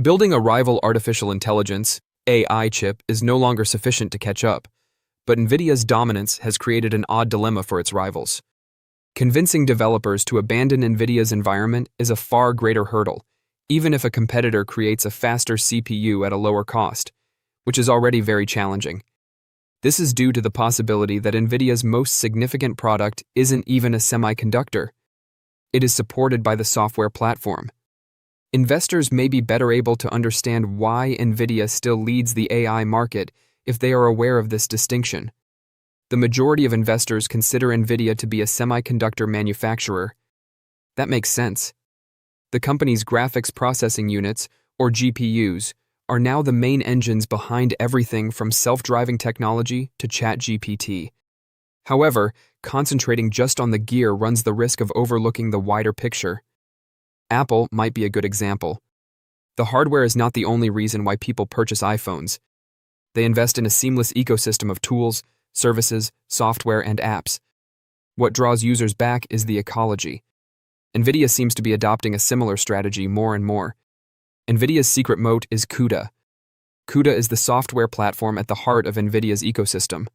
Building a rival artificial intelligence (AI) chip is no longer sufficient to catch up, but Nvidia's dominance has created an odd dilemma for its rivals. Convincing developers to abandon Nvidia's environment is a far greater hurdle, even if a competitor creates a faster CPU at a lower cost, which is already very challenging. This is due to the possibility that Nvidia's most significant product isn't even a semiconductor. It is supported by the software platform. Investors may be better able to understand why Nvidia still leads the AI market if they are aware of this distinction. The majority of investors consider Nvidia to be a semiconductor manufacturer. That makes sense. The company's graphics processing units, or GPUs, are now the main engines behind everything from self-driving technology to ChatGPT. However, concentrating just on the gear runs the risk of overlooking the wider picture. Apple might be a good example. The hardware is not the only reason why people purchase iPhones. They invest in a seamless ecosystem of tools, services, software, and apps. What draws users back is the ecology. Nvidia seems to be adopting a similar strategy more and more. Nvidia's secret moat is CUDA. CUDA is the software platform at the heart of Nvidia's ecosystem.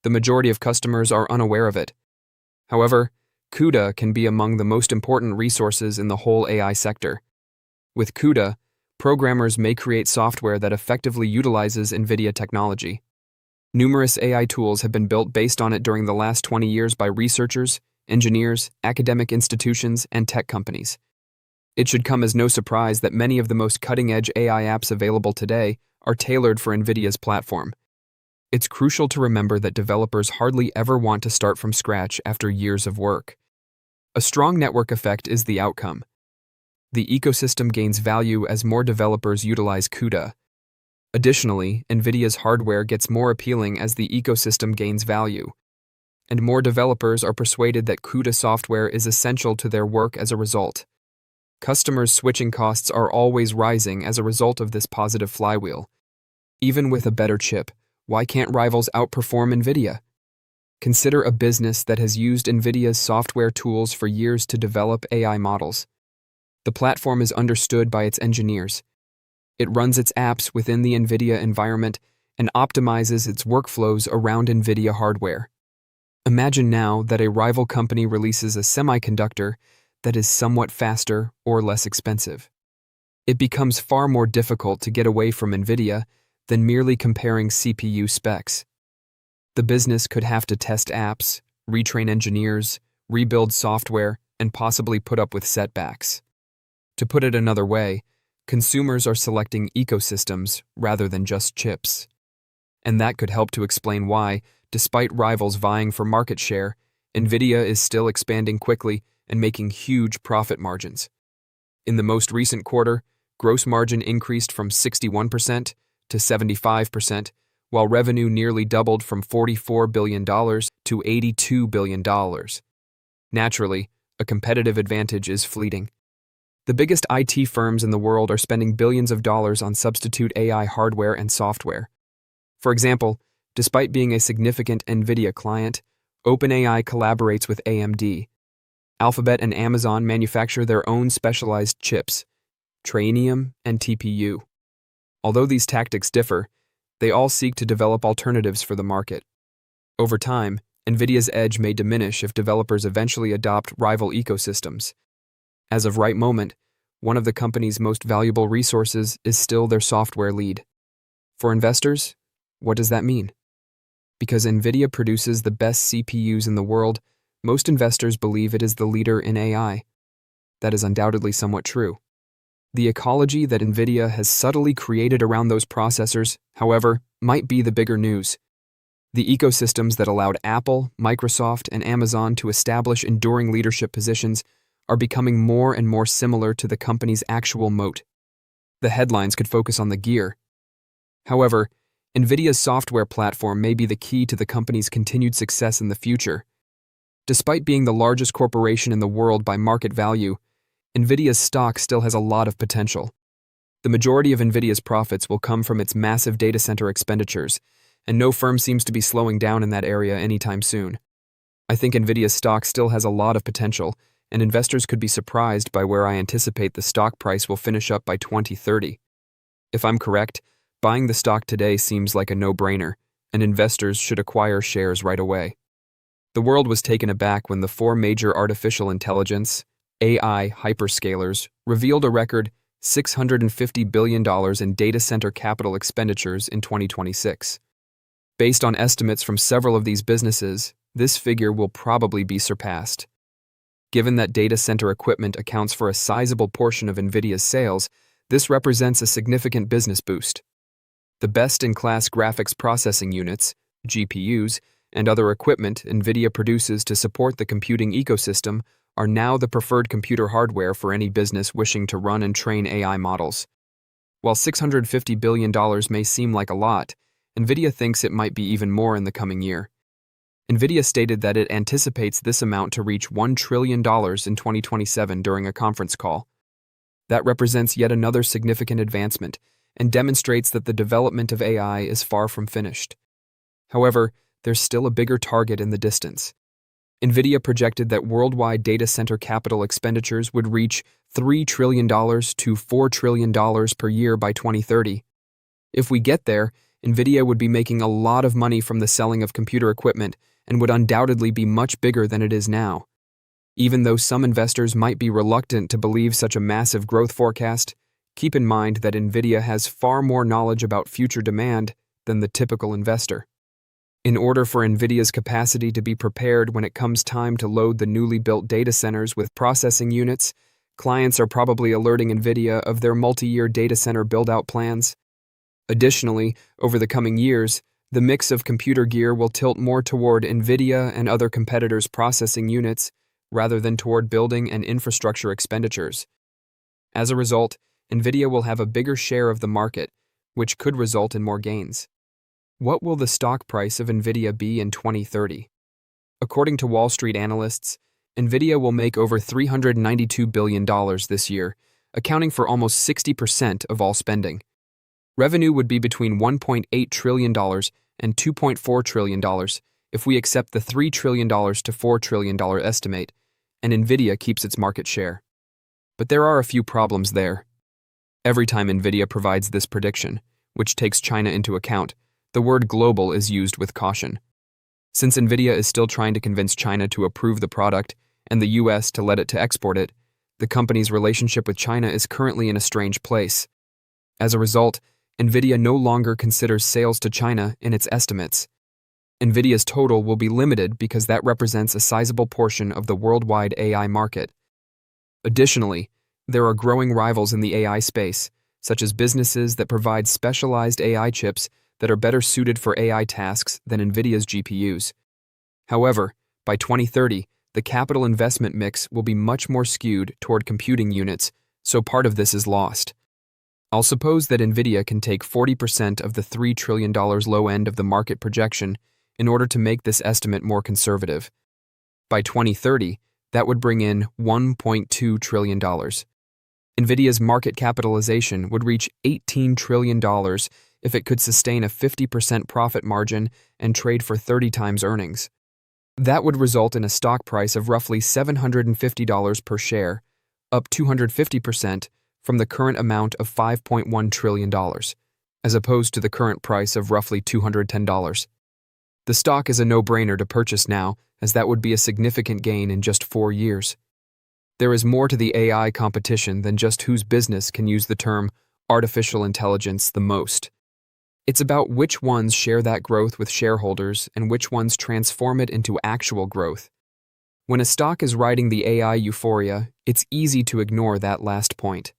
The majority of customers are unaware of it. However, CUDA can be among the most important resources in the whole AI sector. With CUDA, programmers may create software that effectively utilizes Nvidia technology. Numerous AI tools have been built based on it during the last 20 years by researchers, engineers, academic institutions, and tech companies. It should come as no surprise that many of the most cutting-edge AI apps available today are tailored for Nvidia's platform. It's crucial to remember that developers hardly ever want to start from scratch after years of work. A strong network effect is the outcome. The ecosystem gains value as more developers utilize CUDA. Additionally, Nvidia's hardware gets more appealing as the ecosystem gains value, and more developers are persuaded that CUDA software is essential to their work as a result. Customers' switching costs are always rising as a result of this positive flywheel. Even with a better chip, why can't rivals outperform Nvidia? Consider a business that has used Nvidia's software tools for years to develop AI models. The platform is understood by its engineers. It runs its apps within the Nvidia environment and optimizes its workflows around Nvidia hardware. Imagine now that a rival company releases a semiconductor that is somewhat faster or less expensive. It becomes far more difficult to get away from Nvidia than merely comparing CPU specs. The business could have to test apps, retrain engineers, rebuild software, and possibly put up with setbacks. To put it another way, consumers are selecting ecosystems rather than just chips. And that could help to explain why, despite rivals vying for market share, Nvidia is still expanding quickly and making huge profit margins. In the most recent quarter, gross margin increased from 61% to 75%, while revenue nearly doubled from $44 billion to $82 billion. Naturally, a competitive advantage is fleeting. The biggest IT firms in the world are spending billions of dollars on substitute AI hardware and software. For example, despite being a significant Nvidia client, OpenAI collaborates with AMD. Alphabet and Amazon manufacture their own specialized chips, Trainium and TPU. Although these tactics differ, they all seek to develop alternatives for the market. Over time, Nvidia's edge may diminish if developers eventually adopt rival ecosystems. As of right moment, one of the company's most valuable resources is still their software lead. For investors, what does that mean? Because Nvidia produces the best CPUs in the world, most investors believe it is the leader in AI. That is undoubtedly somewhat true. The ecology that Nvidia has subtly created around those processors, however, might be the bigger news. The ecosystems that allowed Apple, Microsoft, and Amazon to establish enduring leadership positions are becoming more and more similar to the company's actual moat. The headlines could focus on the gear. However, Nvidia's software platform may be the key to the company's continued success in the future. Despite being the largest corporation in the world by market value, Nvidia's stock still has a lot of potential. The majority of Nvidia's profits will come from its massive data center expenditures, and no firm seems to be slowing down in that area anytime soon. I think Nvidia's stock still has a lot of potential, and investors could be surprised by where I anticipate the stock price will finish up by 2030. If I'm correct, buying the stock today seems like a no-brainer, and investors should acquire shares right away. The world was taken aback when the four major artificial intelligence, AI hyperscalers, revealed a record $650 billion in data center capital expenditures in 2026. Based on estimates from several of these businesses, this figure will probably be surpassed. Given that data center equipment accounts for a sizable portion of Nvidia's sales, this represents a significant business boost. The best-in-class graphics processing units, GPUs, and other equipment Nvidia produces to support the computing ecosystem are now the preferred computer hardware for any business wishing to run and train AI models. While $650 billion may seem like a lot, Nvidia thinks it might be even more in the coming year. Nvidia stated that it anticipates this amount to reach $1 trillion in 2027 during a conference call. That represents yet another significant advancement and demonstrates that the development of AI is far from finished. However, there's still a bigger target in the distance. Nvidia projected that worldwide data center capital expenditures would reach $3 trillion to $4 trillion per year by 2030. If we get there, Nvidia would be making a lot of money from the selling of computer equipment and would undoubtedly be much bigger than it is now. Even though some investors might be reluctant to believe such a massive growth forecast, keep in mind that Nvidia has far more knowledge about future demand than the typical investor. In order for Nvidia's capacity to be prepared when it comes time to load the newly built data centers with processing units, clients are probably alerting Nvidia of their multi-year data center build-out plans. Additionally, over the coming years, the mix of computer gear will tilt more toward Nvidia and other competitors' processing units rather than toward building and infrastructure expenditures. As a result, Nvidia will have a bigger share of the market, which could result in more gains. What will the stock price of Nvidia be in 2030? According to Wall Street analysts, Nvidia will make over $392 billion this year, accounting for almost 60% of all spending. Revenue would be between $1.8 trillion and $2.4 trillion if we accept the $3 trillion to $4 trillion estimate, and Nvidia keeps its market share. But there are a few problems there. Every time Nvidia provides this prediction, which takes China into account, the word global is used with caution. Since Nvidia is still trying to convince China to approve the product and the US to let it to export it, the company's relationship with China is currently in a strange place. As a result, Nvidia no longer considers sales to China in its estimates. Nvidia's total will be limited because that represents a sizable portion of the worldwide AI market. Additionally, there are growing rivals in the AI space, such as businesses that provide specialized AI chips that are better suited for AI tasks than Nvidia's GPUs. However, by 2030, the capital investment mix will be much more skewed toward computing units, so part of this is lost. I'll suppose that Nvidia can take 40% of the $3 trillion low end of the market projection in order to make this estimate more conservative. By 2030, that would bring in $1.2 trillion. Nvidia's market capitalization would reach $18 trillion if it could sustain a 50% profit margin and trade for 30 times earnings. That would result in a stock price of roughly $750 per share, up 250% from the current amount of $5.1 trillion, as opposed to the current price of roughly $210. The stock is a no-brainer to purchase now, as that would be a significant gain in just 4 years. There is more to the AI competition than just whose business can use the term artificial intelligence the most. It's about which ones share that growth with shareholders and which ones transform it into actual growth. When a stock is riding the AI euphoria, it's easy to ignore that last point.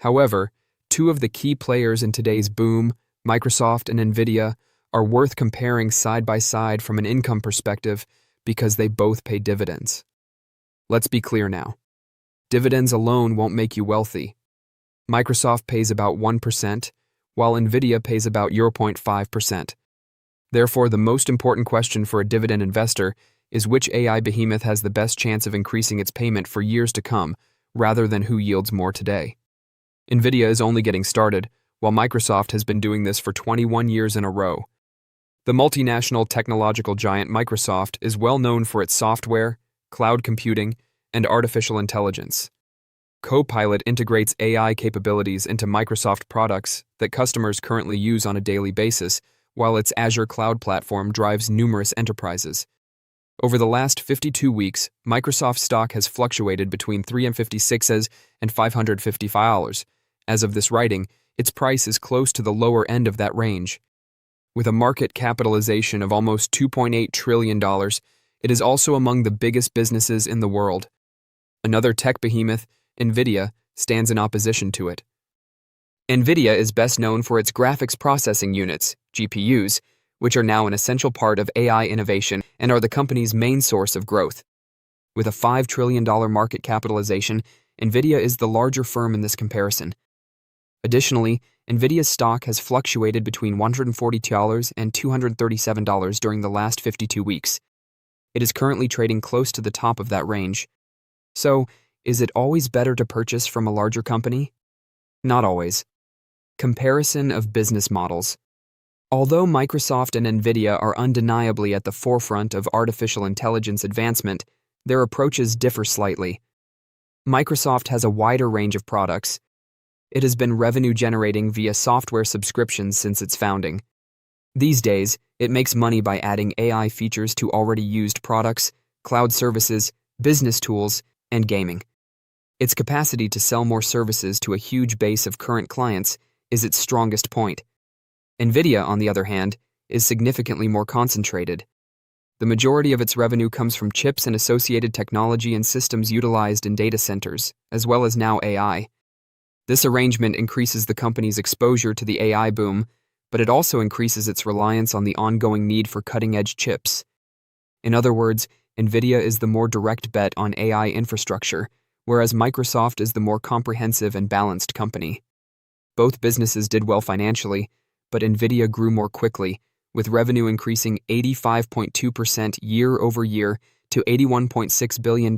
However, two of the key players in today's boom, Microsoft and Nvidia, are worth comparing side by side from an income perspective because they both pay dividends. Let's be clear now. Dividends alone won't make you wealthy. Microsoft pays about 1%, while Nvidia pays about 0.5%. Therefore, the most important question for a dividend investor is which AI behemoth has the best chance of increasing its payment for years to come, rather than who yields more today. Nvidia is only getting started, while Microsoft has been doing this for 21 years in a row. The multinational technological giant Microsoft is well known for its software, cloud computing, and artificial intelligence. Copilot integrates AI capabilities into Microsoft products that customers currently use on a daily basis, while its Azure cloud platform drives numerous enterprises. Over the last 52 weeks, Microsoft stock has fluctuated between $356 and $555. As of this writing, its price is close to the lower end of that range. With a market capitalization of almost $2.8 trillion, it is also among the biggest businesses in the world. Another tech behemoth, Nvidia, stands in opposition to it. Nvidia is best known for its graphics processing units, GPUs, which are now an essential part of AI innovation and are the company's main source of growth. With a $5 trillion market capitalization, Nvidia is the larger firm in this comparison. Additionally, Nvidia's stock has fluctuated between $140 and $237 during the last 52 weeks. It is currently trading close to the top of that range. So, is it always better to purchase from a larger company? Not always. Comparison of business models. Although Microsoft and Nvidia are undeniably at the forefront of artificial intelligence advancement, their approaches differ slightly. Microsoft has a wider range of products. It has been revenue generating via software subscriptions since its founding. These days, it makes money by adding AI features to already used products, cloud services, business tools, and gaming. Its capacity to sell more services to a huge base of current clients is its strongest point. Nvidia, on the other hand, is significantly more concentrated. The majority of its revenue comes from chips and associated technology and systems utilized in data centers, as well as now AI. This arrangement increases the company's exposure to the AI boom, but it also increases its reliance on the ongoing need for cutting-edge chips. In other words, Nvidia is the more direct bet on AI infrastructure, whereas Microsoft is the more comprehensive and balanced company. Both businesses did well financially, but Nvidia grew more quickly, with revenue increasing 85.2% year-over-year to $81.6 billion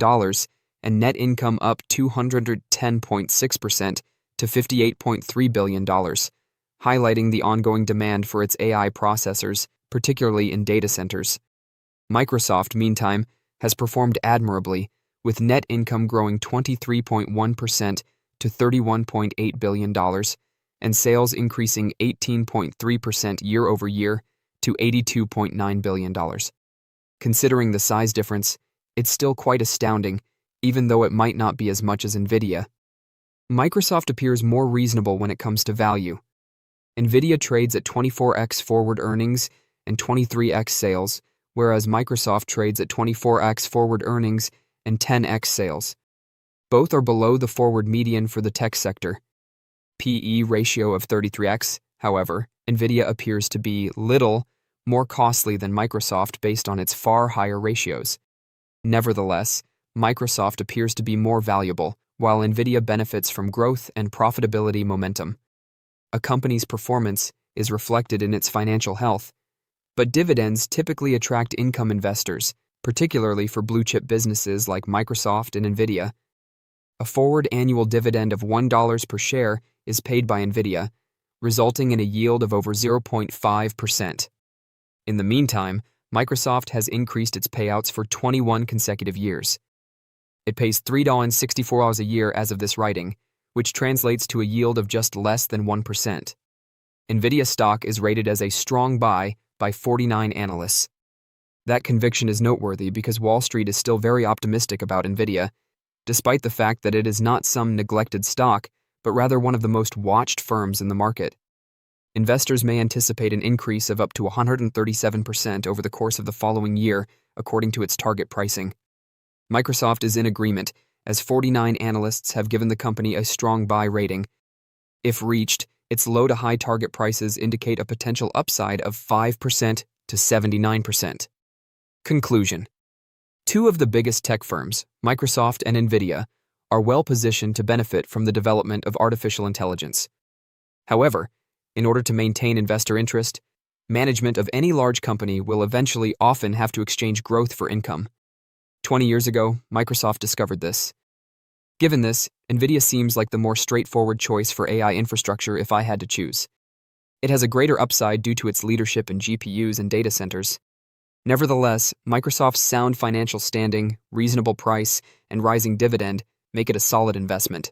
and net income up 210.6% to $58.3 billion, highlighting the ongoing demand for its AI processors, particularly in data centers. Microsoft, meantime, has performed admirably, with net income growing 23.1% to $31.8 billion and sales increasing 18.3% year-over-year to $82.9 billion. Considering the size difference, it's still quite astounding, even though it might not be as much as Nvidia. Microsoft appears more reasonable when it comes to value. Nvidia trades at 24x forward earnings and 23x sales, whereas Microsoft trades at 24x forward earnings and 10x sales. Both are below the forward median for the tech sector. P/E ratio of 33x, however, Nvidia appears to be little more costly than Microsoft based on its far higher ratios. Nevertheless, Microsoft appears to be more valuable, while Nvidia benefits from growth and profitability momentum. A company's performance is reflected in its financial health, but dividends typically attract income investors, particularly for blue-chip businesses like Microsoft and Nvidia. A forward annual dividend of $1 per share is paid by Nvidia, resulting in a yield of over 0.5%. In the meantime, Microsoft has increased its payouts for 21 consecutive years. It pays $3.64 a year as of this writing, which translates to a yield of just less than 1%. Nvidia stock is rated as a strong buy by 49 analysts. That conviction is noteworthy because Wall Street is still very optimistic about Nvidia, despite the fact that it is not some neglected stock, but rather one of the most watched firms in the market. Investors may anticipate an increase of up to 137% over the course of the following year, according to its target pricing. Microsoft is in agreement, as 49 analysts have given the company a strong buy rating. If reached, its low to high target prices indicate a potential upside of 5% to 79%. Conclusion. Two of the biggest tech firms, Microsoft and Nvidia, are well positioned to benefit from the development of artificial intelligence. However, in order to maintain investor interest, management of any large company will eventually often have to exchange growth for income. 20 years ago, Microsoft discovered this. Given this, Nvidia seems like the more straightforward choice for AI infrastructure if I had to choose. It has a greater upside due to its leadership in GPUs and data centers. Nevertheless, Microsoft's sound financial standing, reasonable price, and rising dividend make it a solid investment.